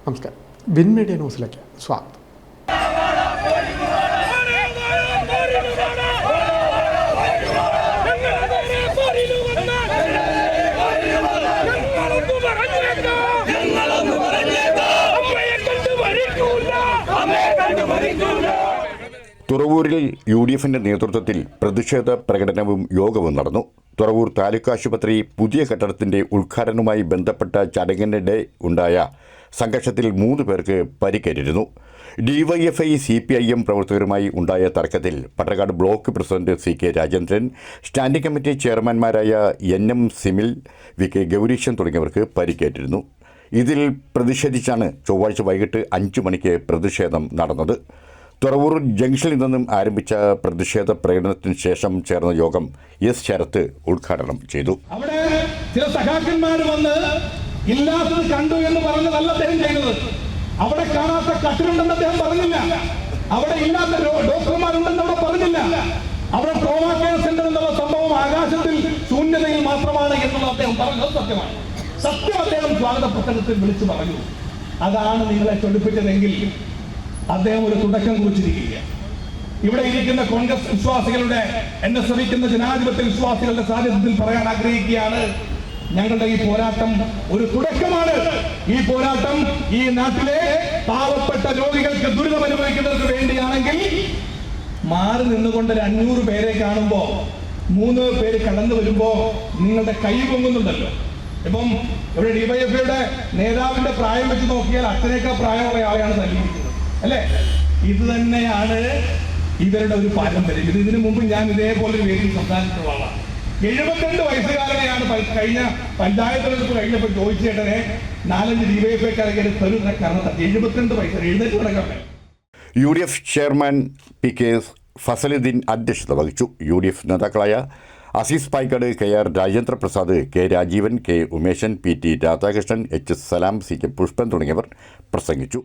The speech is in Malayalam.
നമസ്കാരം. വിൻ മീഡിയ ന്യൂസിലേക്ക് സ്വാഗതം. തുറവൂരിൽ UDFിന്റെ നേതൃത്വത്തിൽ പ്രതിഷേധ പ്രകടനവും യോഗവും നടന്നു. തുറവൂർ താലൂക്ക് ആശുപത്രി പുതിയ കെട്ടിടത്തിന്റെ ഉദ്ഘാടനവുമായി ബന്ധപ്പെട്ട ചടങ്ങിനിടെ ഉണ്ടായ സംഘർഷത്തിൽ 3 പേർക്ക് പരിക്കേറ്റിരുന്നു. DYFI CPIM പ്രവർത്തകരുമായി ഉണ്ടായ തർക്കത്തിൽ Pattarkad block president CK Rajendran, standing committee ചെയർമാൻമാരായ NM സിമിൽ, VK ഗൗരീശൻ തുടങ്ങിയവർക്ക് പരിക്കേറ്റിരുന്നു. ഇതിൽ പ്രതിഷേധിച്ചാണ് ചൊവ്വാഴ്ച വൈകിട്ട് 5 മണിക്ക് പ്രതിഷേധം നടന്നത്. തുറവൂർ ജംഗ്ഷനിൽ നിന്നും ആരംഭിച്ച പ്രതിഷേധ പ്രകടനത്തിന് ശേഷം ചേർന്ന യോഗം S ശരത്ത് ഉദ്ഘാടനം ചെയ്തു. അവിടെ ചില സഖാക്കന്മാർ വന്ന് ഇല്ലാത്തത് കണ്ടു എന്ന് പറഞ്ഞതല്ല അദ്ദേഹം ചെയ്തത്. അവിടെ കാണാത്ത കട്ടിലുണ്ടെന്ന് അദ്ദേഹം പറഞ്ഞില്ല. അവിടെ ഇല്ലാത്ത ഡോക്ടർമാരുണ്ടെന്ന് അവിടെ പറഞ്ഞില്ല. അവിടെ ട്രോമാ കെയർ സെന്റർ എന്നുള്ള സംഭവം ആകാശത്തിൽ ശൂന്യതയിൽ മാത്രമാണ് എന്നുള്ള അദ്ദേഹം പറഞ്ഞത് സത്യമാണ്. സത്യം അദ്ദേഹം സ്വാഗത പ്രസംഗത്തിൽ വിളിച്ചു പറഞ്ഞു. അതാണ് നിങ്ങളെ ചൊടിപ്പിച്ചതെങ്കിൽ അദ്ദേഹം ഒരു തുടക്കം കുറിച്ചിരിക്കുക. ഇവിടെ ഇരിക്കുന്ന കോൺഗ്രസ് വിശ്വാസികളുടെ, എന്നെ ശ്രമിക്കുന്ന ജനാധിപത്യ വിശ്വാസികളുടെ സാന്നിധ്യത്തിൽ പറയാൻ ആഗ്രഹിക്കുകയാണ്, ഞങ്ങളുടെ ഈ പോരാട്ടം ഒരു തുടക്കമാണ്. ഈ പോരാട്ടം ഈ നാട്ടിലെ പാവപ്പെട്ട രോഗികൾക്ക് ദുരിതം അനുഭവിക്കുന്നവർക്ക് വേണ്ടിയാണെങ്കിൽ മാറി നിന്നുകൊണ്ട് 500 പേരെ കാണുമ്പോ 3 പേര് കടന്നു വരുമ്പോ നിങ്ങളുടെ കൈ പൊങ്ങുന്നുണ്ടല്ലോ. ഇപ്പം ഇവിടെ DYFIയുടെ നേതാവിന്റെ പ്രായം വെച്ച് നോക്കിയാൽ അച്ഛനേക്കാൾ പ്രായമുള്ള ആളെയാണ് തല്ലിയിരിക്കുന്നത്, അല്ലേ? ഇത് തന്നെയാണ് ഇവരുടെ ഒരു പാരമ്പര്യം. ഇതിനു മുമ്പ് ഞാൻ ഇതേപോലെ വേദി സംസാരിച്ചിട്ടുള്ള ആളാണ്. 72 വയസ്സുകാരനെയാണ് കഴിഞ്ഞ പഞ്ചായത്ത് തെരഞ്ഞെടുപ്പ് കഴിഞ്ഞപ്പോൾ ചോദിച്ചേട്ടനെ 4-5 DYFIക്കാരെ തെരുന്ന കാരണം 72 വയസ്സ് എഴുന്നേറ്റ് കിടക്കാൻ. UDF ചെയർമാൻ PK ഫസലുദ്ദീൻ അധ്യക്ഷത വഹിച്ചു. UDF നേതാക്കളായ Azeez പായ്ക്കാട്, KR Rajendra Prasad, K Rajeevan, K Umeshan, PT Radhakrishnan, HS സലാം, CK പുഷ്പൻ തുടങ്ങിയവർ പ്രസംഗിച്ചു.